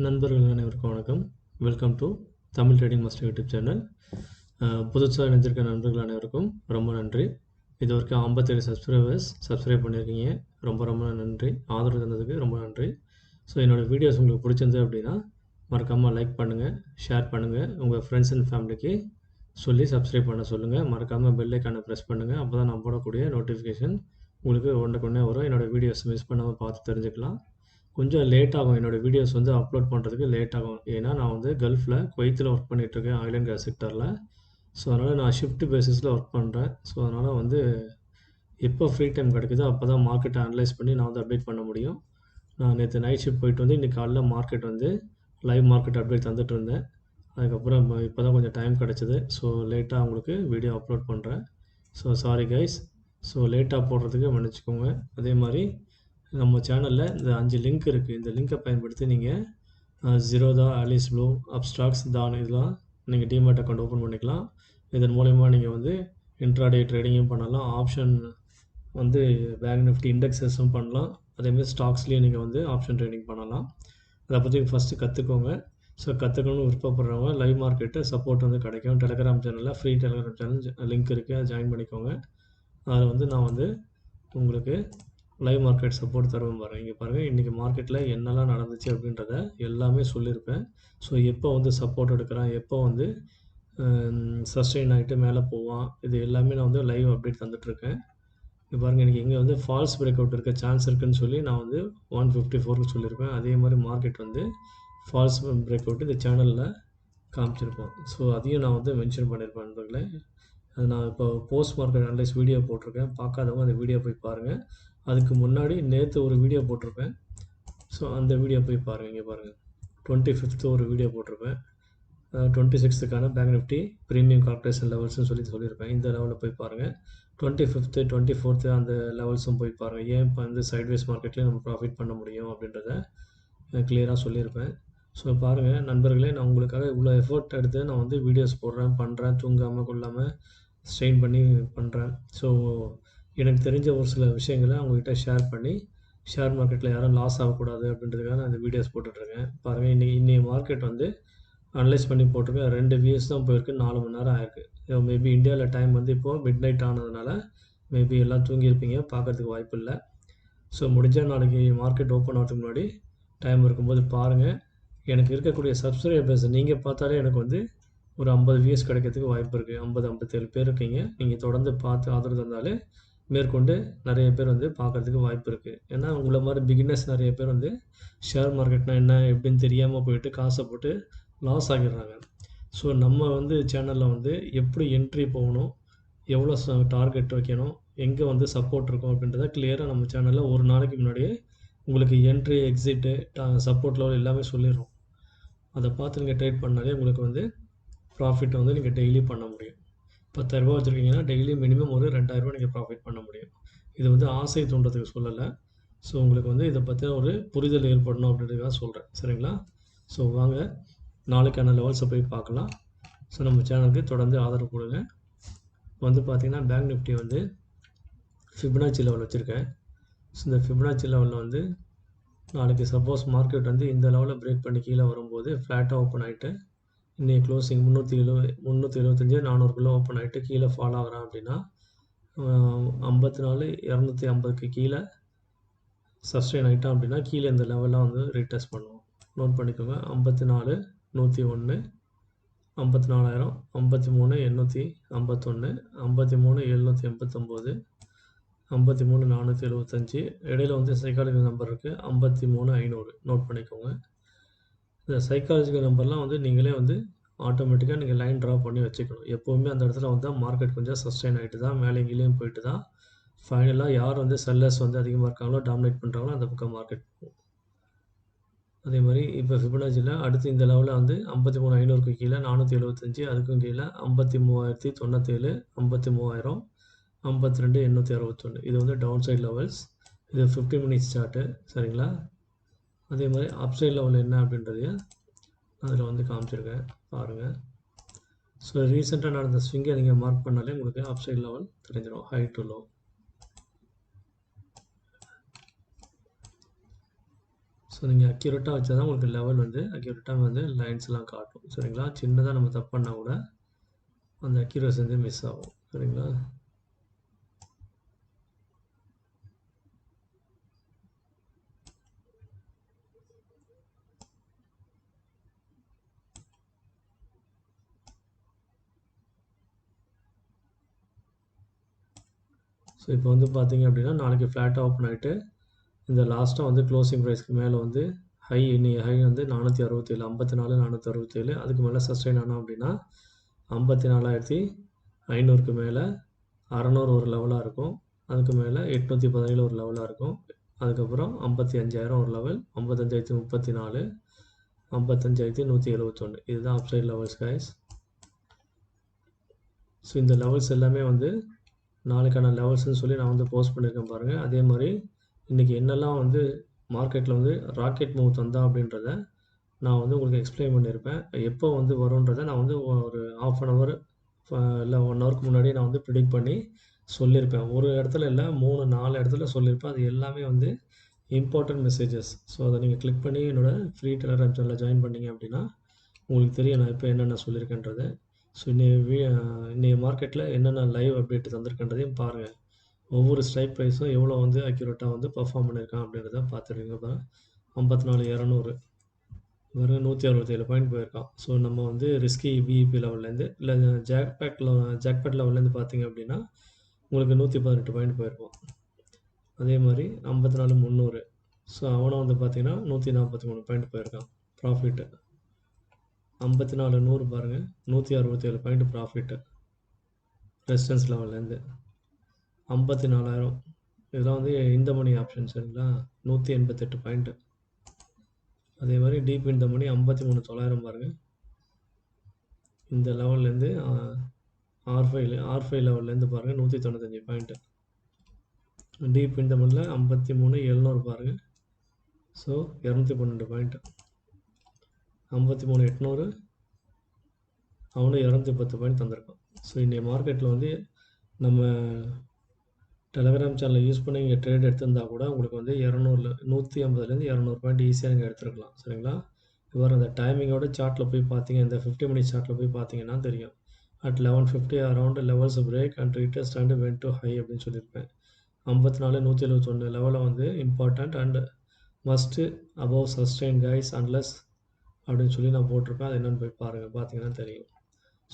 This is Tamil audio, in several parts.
நண்பர்கள் அனைவருக்கும் வணக்கம். Welcome to Tamil trading master YouTube channel. புதுசாக இணைஞ்சிருக்க நண்பர்கள் அனைவருக்கும் ரொம்ப நன்றி. இது வரைக்கும் 57 சப்ஸ்கிரைப் பண்ணியிருக்கீங்க. ரொம்ப ரொம்ப நன்றி. ஆதரவு தந்ததுக்கு ரொம்ப நன்றி. ஸோ என்னோடய வீடியோஸ் உங்களுக்கு பிடிச்சிருந்தது அப்படின்னா மறக்காமல் லைக் பண்ணுங்கள், ஷேர் பண்ணுங்கள், உங்கள் ஃப்ரெண்ட்ஸ் அண்ட் ஃபேமிலிக்கு சொல்லி சப்ஸ்கிரைப் பண்ண சொல்லுங்கள். மறக்காமல் பெல் ஐக்கானை ப்ரெஸ் பண்ணுங்கள். அப்போ தான் நான் போடக்கூடிய நோட்டிஃபிகேஷன் உங்களுக்கு ஒன்றுக்கு வரும். என்னோடய வீடியோஸ் மிஸ் பண்ணாமல் பார்த்து தெரிஞ்சுக்கலாம். கொஞ்சம் லேட் ஆகும். என்னோடய வீடியோஸ் வந்து அப்லோட் பண்ணுறதுக்கு லேட் ஆகும். ஏன்னா நான் வந்து கல்ஃபில் குவைத்தில் ஒர்க் பண்ணிகிட்ருக்கேன், ஆயில் அண்ட் கேஸ் செக்டரில். ஸோ அதனால் நான் ஷிஃப்ட் பேசிஸில் ஒர்க் பண்ணுறேன். ஸோ அதனால் வந்து எப்போ ஃப்ரீ டைம் கிடைக்குதோ அப்போ தான் மார்க்கெட்டை அனலைஸ் பண்ணி நான் வந்து அப்டேட் பண்ண முடியும். நான் நேற்று நைட் ஷிஃப்ட் போயிட்டு வந்து இன்றைக்கி காலைல மார்க்கெட் வந்து லைவ் மார்க்கெட் அப்டேட் தந்துட்டு இருந்தேன். அதுக்கப்புறம் இப்போ தான் கொஞ்சம் டைம் கிடச்சிது. ஸோ லேட்டாக உங்களுக்கு வீடியோ அப்லோட் பண்ணுறேன். So sorry guys. ஸோ லேட்டாக போடுறதுக்கு மன்னிச்சிக்கோங்க. அதே மாதிரி நம்ம சேனலில் இந்த 5 லிங்க் இருக்குது. இந்த லிங்க்கை பயன்படுத்தி நீங்கள் ஜீரோதா, ஆலிஸ் ப்ளூ, அப்ஸ்டாக்ஸ், தான் இதெல்லாம் நீங்கள் டிமேட் அக்கௌண்ட் ஓப்பன் பண்ணிக்கலாம். இதன் மூலயமா நீங்கள் வந்து இன்ட்ராடே ட்ரேடிங்கும் பண்ணலாம். ஆப்ஷன் வந்து பேங்க் நிஃப்டி இண்டெக்ஸஸும் பண்ணலாம். அதேமாதிரி ஸ்டாக்ஸ்லேயும் நீங்கள் வந்து ஆப்ஷன் ட்ரேடிங் பண்ணலாம். அதை பற்றி ஃபஸ்ட்டு கற்றுக்கோங்க. ஸோ கற்றுக்கணும்னு விருப்பப்படுறவங்க லைவ் மார்க்கெட்டு சப்போர்ட் வந்து கிடைக்கும். டெலகிராம் சேனலில் ஃப்ரீ டெலகிராம் சேனல் லிங்க் இருக்குது, அதை ஜாயின் பண்ணிக்கோங்க. அதில் வந்து நான் வந்து உங்களுக்கு லைவ் மார்க்கெட் சப்போர்ட் தருவேன் பாருங்கள். இங்கே பாருங்கள், இன்றைக்கி மார்க்கெட்டில் என்னெல்லாம் நடந்துச்சு அப்படின்றத எல்லாமே சொல்லியிருப்பேன். ஸோ எப்போ வந்து சப்போர்ட் எடுக்கிறான், எப்போ வந்து சஸ்டெயின் ஆகிட்டு மேலே போவான், இது எல்லாமே நான் வந்து லைவ் அப்டேட் தந்துட்டுருக்கேன். இப்போ பாருங்கள், இன்றைக்கி இங்கே வந்து ஃபால்ஸ் பிரேக் அவுட் இருக்க சான்ஸ் இருக்குதுன்னு சொல்லி நான் வந்து 154க்கு சொல்லியிருப்பேன். அதே மாதிரி மார்க்கெட் வந்து ஃபால்ஸ் பிரேக் அவுட் இந்த சேனலில் காமிச்சிருப்போம். ஸோ அதையும் நான் வந்து மென்ஷன் பண்ணியிருப்பேன் நண்பர்களே. அது நான் இப்போ போஸ்ட் மார்க்கெட் அனலைஸ் வீடியோ போட்டிருக்கேன். பார்க்காதவங்க அந்த வீடியோ போய் பாருங்கள். அதுக்கு முன்னாடி நேற்று ஒரு வீடியோ போட்டிருப்பேன். ஸோ அந்த வீடியோ போய் பாருங்கள். இங்கே பாருங்கள், 25th ஒரு வீடியோ போட்டிருப்பேன். 26க்கான பேங்க் நிஃப்டி ப்ரீமியம் கால்குலேஷன் லெவல்ஸ்னு சொல்லியிருப்பேன். இந்த லெவலில் போய் பாருங்கள். 25th 24th அந்த லெவல்ஸும் போய் பாருங்கள். ஏன் இப்போ வந்து சைட்வேஸ் மார்க்கெட்லேயும் நம்ம ப்ராஃபிட் பண்ண முடியும் அப்படின்றத கிளியராக சொல்லியிருப்பேன். ஸோ பாருங்கள் நண்பர்களே, நான் உங்களுக்காக இவ்வளோ எஃபோர்ட் எடுத்து நான் வந்து வீடியோஸ் பண்ணுறேன், தூங்காமல் கொள்ளாமல் ஸ்ட்ரெயின் பண்ணி பண்ணுறேன். ஸோ எனக்கு தெரிஞ்ச ஒரு சில விஷயங்களை அவங்ககிட்ட ஷேர் பண்ணி, ஷேர் மார்க்கெட்டில் யாரும் லாஸ் ஆகக்கூடாது அப்படின்றதுக்காக நான் இந்த வீடியோஸ் போட்டுட்ருக்கேன். பாருங்கள், இன்றைக்கி மார்க்கெட் வந்து அனலைஸ் பண்ணி போட்டிருக்கேன். 2 வியூஸ் தான் போயிருக்கு, 4 மணி நேரம் ஆயிருக்கு. மேபி இந்தியாவில் டைம் வந்து இப்போது மிட் நைட் ஆனதுனால மேபி எல்லாம் தூங்கியிருப்பீங்க, பார்க்குறதுக்கு வாய்ப்பு இல்லை. ஸோ முடிஞ்சால் நாளைக்கு மார்க்கெட் ஓப்பன் ஆகிறதுக்கு முன்னாடி டைம் இருக்கும்போது பாருங்கள். எனக்கு இருக்கக்கூடிய சப்ஸ்கிரைபர்ஸ் நீங்கள் பார்த்தாலே எனக்கு வந்து ஒரு 50 வியூஸ் கிடைக்கிறதுக்கு வாய்ப்பு இருக்குது. 57 பேர் இருக்கீங்க. நீங்கள் தொடர்ந்து பார்த்து ஆதரவு தந்தாலே மேற்கொண்டு நிறைய பேர் வந்து பார்க்குறதுக்கு வாய்ப்பு இருக்குது. ஏன்னா உங்களை மாதிரி பிகினர்ஸ் நிறைய பேர் வந்து ஷேர் மார்க்கெட்னா என்ன எப்படின்னு தெரியாமல் போயிட்டு காசை போட்டு லாஸ் ஆகிடுறாங்க. ஸோ நம்ம வந்து சேனலில் வந்து எப்படி என்ட்ரி போகணும், எவ்வளோ டார்கெட் வைக்கணும், எங்கே வந்து சப்போர்ட் இருக்கும் அப்படின்றத கிளியராக நம்ம சேனலில் ஒரு நாளைக்கு முன்னாடியே உங்களுக்கு என்ட்ரி, எக்ஸிட்டு, சப்போர்ட் லெவல் எல்லாமே சொல்லிடுறோம். அதை பார்த்து நீங்கள் ட்ரேட் பண்ணாலே உங்களுக்கு வந்து ப்ராஃபிட் வந்து நீங்கள் டெய்லி பண்ண முடியும். 10,000 வச்சுருக்கீங்கன்னா டெய்லி மினிமம் ஒரு 2,000 நீங்கள் ப்ராஃபிட் பண்ண முடியும். இது வந்து ஆசை தூண்டுறதுக்கு சொல்லலை. ஸோ உங்களுக்கு வந்து இதை பற்றின ஒரு புரிதல் ஏற்படணும் அப்படின்றதுக்காக சொல்கிறேன். சரிங்களா? ஸோ வாங்க நாளைக்கான லெவல்ஸை போய் பார்க்கலாம். ஸோ நம்ம சேனலுக்கு தொடர்ந்து ஆதரவு கொடுங்க. வந்து பார்த்திங்கன்னா பேங்க் நிஃப்டி வந்து ஃபிபனாச்சி லெவல் வச்சுருக்கேன். ஸோ இந்த ஃபிபனாச்சி லெவலில் வந்து நாளைக்கு சப்போஸ் மார்க்கெட் வந்து இந்த லெவலில் பிரேக் பண்ணி கீழே வரும்போது ஃப்ளாட்டாக ஓப்பன் ஆகிட்டு இன்றைக்கி க்ளோசிங் 375 400 ஓப்பன் ஆகிட்டு கீழே ஃபால் ஆகிறான் அப்படின்னா 54 250க்கு கீழே சஸ்டெயின் ஆகிட்டான் அப்படின்னா கீழே இந்த லெவலில் வந்து ரீடெஸ்ட் பண்ணுவோம். நோட் பண்ணிக்கோங்க. 54 101, 54,000, 53 851, 53 789, 53 475. இடையில வந்து சைக்காலஜி நம்பர் இருக்குது 53 500. நோட் பண்ணிக்கோங்க. இந்த சைக்காலஜிக்கல் நம்பர்லாம் வந்து நீங்களே வந்து ஆட்டோமேட்டிக்காக நீங்கள் லைன் ட்ரா பண்ணி வச்சுக்கணும். எப்போவுமே அந்த இடத்துல வந்து மார்க்கெட் கொஞ்சம் சஸ்டெயின் ஆகிட்டு தான் மேலே கீழேயும் போயிட்டு தான் ஃபைனலாக யார் வந்து செல்லர்ஸ் வந்து அதிகமாக இருக்காங்களோ டாமினேட் பண்ணுறாங்களோ அந்த பக்கம் மார்க்கெட் போகும். அதே மாதிரி இப்போ ஃபிபனாச்சியில் அடுத்து இந்த லெவலில் வந்து 53 500க்கு கீழே 475, அதுக்கும் கீழே 53,097, 53,000, 52 861. இது வந்து டவுன் சைட் லெவல்ஸ். இது 15 மினிட்ஸ் சார்ட்டு. சரிங்களா? அதே மாதிரி அப்சைட் லெவல் என்ன அப்படின்றதையும் அதில் வந்து காமிச்சிருக்கேன் பாருங்கள். ஸோ ரீசெண்டாக நடந்த ஸ்விங்கை நீங்கள் மார்க் பண்ணாலே உங்களுக்கு அப்சைட் லெவல் தெரிஞ்சிடும், ஹை டு லோ. ஸோ நீங்கள் அக்யூரேட்டாக வச்சா தான் உங்களுக்கு லெவல் வந்து அக்யூரேட்டாக வந்து லைன்ஸ்லாம் காட்டும். சரிங்களா? சின்னதாக நம்ம தப்பு பண்ணால் கூட அந்த அக்யூரசி வந்து மிஸ் ஆகும். சரிங்களா? ஸோ இப்போ வந்து பார்த்தீங்க அப்படின்னா நாளைக்கு ஃப்ளாட்டாக ஓப்பன் ஆகிட்டு இந்த லாஸ்ட்டாக வந்து க்ளோசிங் ப்ரைஸ்க்கு மேலே வந்து இன்னைக்கு ஹை வந்து 467 54 467 அதுக்கு மேலே சஸ்டெயின் ஆனோம் அப்படின்னா 54,500க்கு மேலே 600 ஒரு லெவலாக இருக்கும். அதுக்கு மேலே 817 ஒரு லெவலாக இருக்கும். அதுக்கப்புறம் 55,000 ஒரு லெவல், 55,034, 55,171 இதுதான் அப்சைட் லெவல்ஸ் கைஸ். ஸோ இந்த லெவல்ஸ் எல்லாமே வந்து நாளைக்கான லெவல்ஸ்னு சொல்லி நான் வந்து போஸ்ட் பண்ணியிருக்கேன் பாருங்கள். அதே மாதிரி இன்றைக்கி என்னெல்லாம் வந்து மார்க்கெட்டில் வந்து ராக்கெட் மூவ் தந்தா அப்படின்றத நான் வந்து உங்களுக்கு எக்ஸ்பிளைன் பண்ணியிருப்பேன். எப்போ வந்து வரும்ன்றதை நான் வந்து ஒரு ½ hour இல்லை 1 ஹவருக்கு முன்னாடி நான் வந்து ப்ரிடிக்ட் பண்ணி சொல்லியிருப்பேன். ஒரு இடத்துல இல்லை 3-4 இடத்துல சொல்லியிருப்பேன். அது எல்லாமே வந்து இம்பார்ட்டன்ட் மெசேஜஸ். ஸோ அதை நீங்கள் கிளிக் பண்ணி என்னோடய ஃப்ரீ டெலகிராம் சேனலில் ஜாயின் பண்ணிங்க அப்படின்னா உங்களுக்கு தெரியும் நான் இப்போ என்னென்ன சொல்லியிருக்கேன்றது. ஸோ இன்றைய மார்க்கெட்டில் என்னென்ன லைவ் அப்டேட் தந்திருக்கன்றதையும் பாருங்கள். ஒவ்வொரு ஸ்ட்ரைக் ப்ரைஸும் எவ்வளோ வந்து அக்யூரேட்டாக வந்து பர்ஃபார்ம் பண்ணியிருக்கான் அப்படின்றத பார்த்துருக்கீங்க. இப்போ 54,200 வெறும் 167 பாயிண்ட் போயிருக்கான். ஸோ நம்ம வந்து ரிஸ்கி விஇபி லெவல்லேருந்து இல்லை ஜாக்பேட் லெவல்லேருந்து பார்த்தீங்க அப்படின்னா உங்களுக்கு 118 பாயிண்ட் போயிருக்கும். அதே மாதிரி 54,300 ஸோ அவனை வந்து பார்த்தீங்கன்னா 143 பாயிண்ட் போயிருக்கான் ப்ராஃபிட்டு. 54,100 பாருங்கள் 167 பாயிண்ட் ப்ராஃபிட்டு ரெசிஸ்டன்ஸ் லெவல்லேருந்து. 54,000 இதெல்லாம் வந்து இந்த மணி ஆப்ஷன் சரிங்களா, 188 பாயிண்ட்டு. அதே மாதிரி டீப் இந்த மணி 53,900 பாருங்கள். இந்த லெவல்லேருந்து R5 லெவல்லேருந்து பாருங்கள் 195 பாயிண்ட்டு. டீப் இந்த மணியில் 53,700 பாருங்கள். So 212 point. 53,800 அவனும் 210 பாயிண்ட் தந்திருக்கான். ஸோ இன்றைய மார்க்கெட்டில் வந்து நம்ம டெலகிராம் சேனலை யூஸ் பண்ணி நீங்கள் ட்ரேட் எடுத்திருந்தால் கூட உங்களுக்கு வந்து 150லேருந்து 200 பாயிண்ட் ஈஸியாக நீங்கள் எடுத்துருக்கலாம். சரிங்களா? இவர் அந்த டைமிங்கோட சார்ட்டில் போய் பார்த்தீங்க, இந்த 50 மினிட்ஸ் சார்ட்டில் போய் பார்த்தீங்கன்னா தெரியும். At 11:50 around levels break and retest and went to high அப்படின்னு சொல்லியிருப்பேன். 54,171 லெவலில் வந்து important and must above sustain guys unless அப்படின்னு சொல்லி நான் போட்டிருப்பேன். அது என்னென்னு போய் பாருங்கள், பார்த்தீங்கன்னா தெரியும்.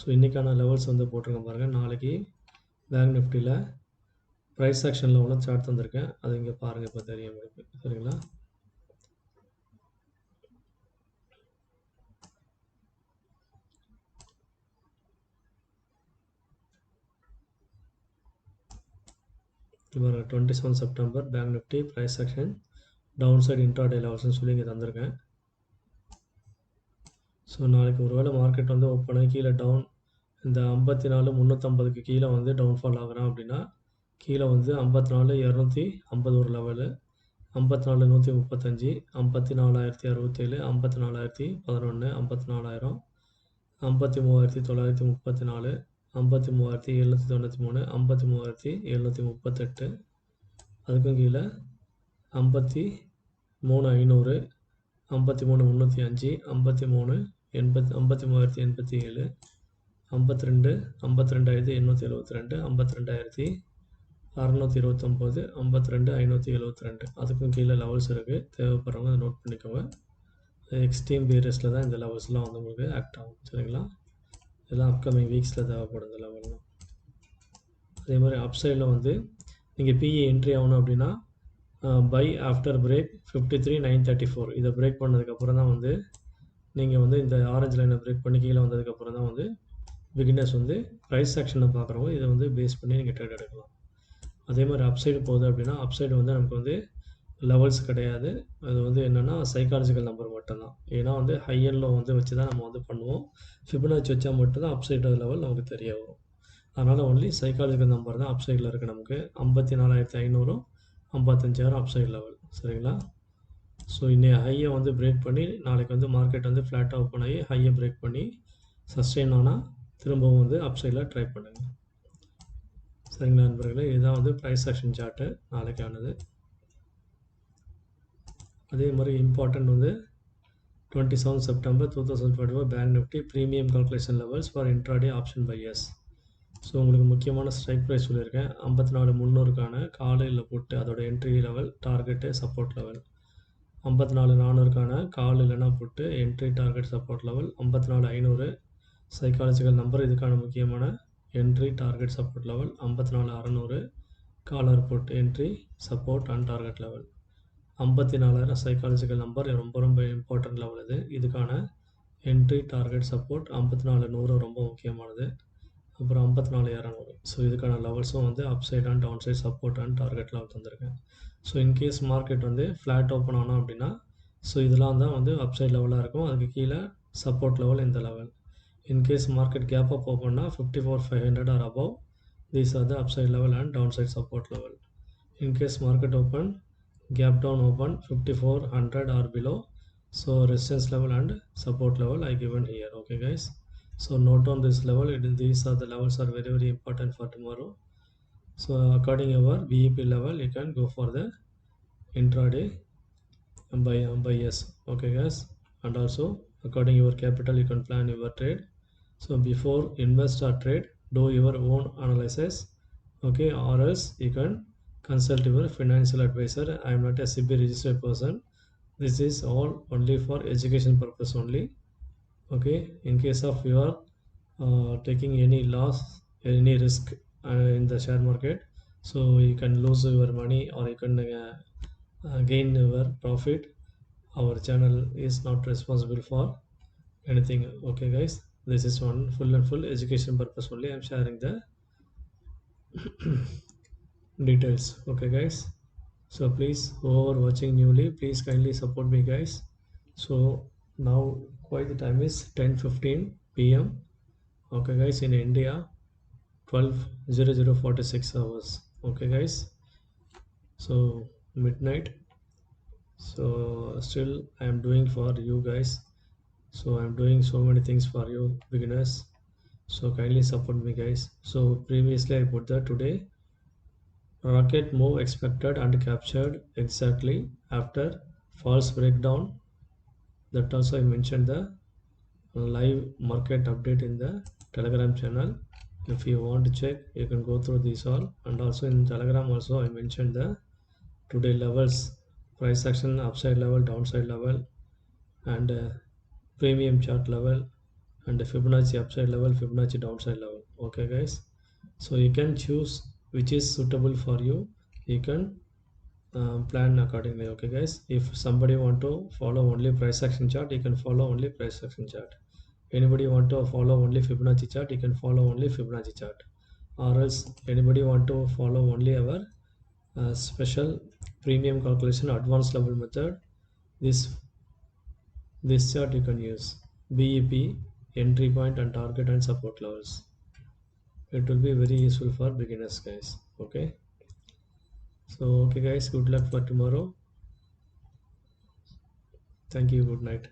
ஸோ இன்றைக்கான லெவல்ஸ் வந்து போட்டிருக்கேன் பாருங்கள். நாளைக்கு பேங்க் நிஃப்டியில் ப்ரைஸ் ஆக்ஷனில் உள்ள சார்ட் தந்திருக்கேன். அது இங்கே பாருங்கள், இப்போ தெரியும் உங்களுக்கு. சரிங்களா? இப்போ 27 September bank Nifty price action down side intraday லெவல்ஸ்னு சொல்லி இங்கே தந்திருக்கேன். ஸோ நாளைக்கு ஒருவேளை மார்க்கெட் வந்து ஓப்பன் ஆகி கீழே டவுன் இந்த 54,350க்கு கீழே வந்து டவுன்ஃபால் ஆகுறான் அப்படின்னா கீழே வந்து 54,250 ஒரு லெவலு, 54,135, 54,067, 54,011, 54,000, 53,934, 53,793, 53,738, அதுக்கும் கீழே 53,500, 53,305, 53,887, 52,872, 52,629, 52,572 அதுக்கும் கீழே லெவல்ஸ் இருக்குது. தேவைப்படுறவங்க அதை நோட் பண்ணிக்கோங்க. எக்ஸ்ட்ரீம் பீரியட்ஸில் தான் இந்த லெவல்ஸ்லாம் வந்து உங்களுக்கு ஆக்ட் ஆகும். சரிங்களா? இதெல்லாம் அப்கமிங் வீக்ஸில் தேவைப்படும் இந்த லெவல்லாம். அதே மாதிரி அப்சைடில் வந்து நீங்கள் பிஇ என்ட்ரி ஆகணும் அப்படின்னா பை ஆஃப்டர் பிரேக் 53,934 இதை பிரேக் பண்ணதுக்கப்புறம் தான் வந்து நீங்கள் வந்து இந்த ஆரஞ்சு லைனை பிரேக் பண்ணி கீழே வந்ததுக்கப்புறம் தான் வந்து பிகினர்ஸ் வந்து ப்ரைஸ் ஆக்ஷனை பார்க்குறவங்க இதை வந்து பேஸ் பண்ணி நீங்கள் ட்ரேட் எடுக்கலாம். அதே மாதிரி அப்சைடு போகுது அப்படின்னா அப்சைடு வந்து நமக்கு வந்து லெவல்ஸ் கிடையாது. அது வந்து என்னென்னா சைக்காலஜிக்கல் நம்பர் மட்டும்தான். ஏன்னா வந்து ஹை அண்ட் லோ வந்து வச்சு தான் நம்ம வந்து பண்ணுவோம். ஃபிபனாச்சி வச்சா மட்டும்தான் அப்சைடு லெவல் நமக்கு தெரிய வரும். அதனால் ஒன்லி சைக்காலஜிக்கல் நம்பர் தான் அப்சைடில் இருக்குது நமக்கு. 54,500, 55,000 அப்சைட் லெவல். சரிங்களா? ஸோ இன்னைய ஹையை வந்து பிரேக் பண்ணி நாளைக்கு வந்து மார்க்கெட் வந்து ஃப்ளாட்டாக ஓப்பன் ஆகி ஹையை பிரேக் பண்ணி சஸ்டெயின் ஆனால் திரும்பவும் வந்து அப்சைடில் ட்ரை பண்ணுங்கள். சரிங்களா நண்பர்களே? இதுதான் வந்து ப்ரைஸ் ஆக்ஷன் சார்ட்டு நாளைக்கானது. அதே மாதிரி இம்பார்ட்டன்ட் வந்து 27 September 2024 bank Nifty premium calculation levels for intraday option buyers. So உங்களுக்கு முக்கியமான ஸ்ட்ரைக் ப்ரைஸ் சொல்லியிருக்கேன். 54,300க்கான காலையில் போட்டு அதோட entry level target support level. 54,400க்கான கால் இல்லைனா போட்டு entry target support level. 54,500 psychological number, இதுக்கான முக்கியமான என்ட்ரி டார்கெட் சப்போர்ட் லெவல். 54,600 காலர் போட்டு entry support and target level. 54,000 psychological number ரொம்ப ரொம்ப இம்பார்ட்டன்ட் லெவல் இது. இதுக்கான என்ட்ரி டார்கெட் சப்போர்ட் 54,100 ரொம்ப முக்கியமானது. அப்புறம் 54,200. ஸோ இதுக்கான லெவல்ஸும் வந்து up side and down side support and target level தந்திருக்கேன். ஸோ இன்கேஸ் மார்க்கெட் வந்து ஃப்ளாட் ஓப்பன் ஆனோம் அப்படின்னா ஸோ இதெல்லாம் தான் வந்து அப் சைட் லெவலாக இருக்கும். அதுக்கு கீழே சப்போர்ட் லெவல் இந்த level. In case market gap up ஓப்பன்னா 54,500 or above, these are the up side level and down side support level. In case market open gap down open 5400 or below, so resistance level and support level I given here. Okay guys, so note on this level, these are the levels are very very important for tomorrow. So according your BEP level you can go for the intraday buyers. Okay guys, and also according your capital you can plan your trade. So before invest or trade, do your own analysis, okay, or else you can consult your financial advisor. I am not a SEBI registered person. This is all only for education purpose only. Okay, in case of you are taking any loss, any risk in the share market, so you can lose your money or you can gain your profit. Our channel is not responsible for anything. Okay guys, this is one full and full education purpose only. I am sharing the details. Okay guys, so please, whoever watching newly, please kindly support me guys. So now quite the time is 10:15 p.m. Okay guys, in India 12:00:46 hours. Okay guys, so midnight. So still I am doing for you guys. So I am doing so many things for you beginners. So kindly support me guys. So previously I put that today rocket move expected and captured exactly after false breakdown. That also I mentioned the live market update in the Telegram channel. If you want to check, you can go through these all. And also in Telegram also I mentioned the today levels, price action, upside level, downside level, and premium chart level, and Fibonacci upside level, Fibonacci downside level. Okay guys, so you can choose which is suitable for you. You can plan accordingly. Okay guys, if somebody want to follow only price action chart, you can follow only price action chart. Anybody want to follow only Fibonacci chart, you can follow only Fibonacci chart. Or else anybody want to follow only our special premium calculation advanced level method, this chart you can use. BEP, entry point and target and support levels. It will be very useful for beginners guys. Okay, so okay guys, good luck for tomorrow. Thank you, good night.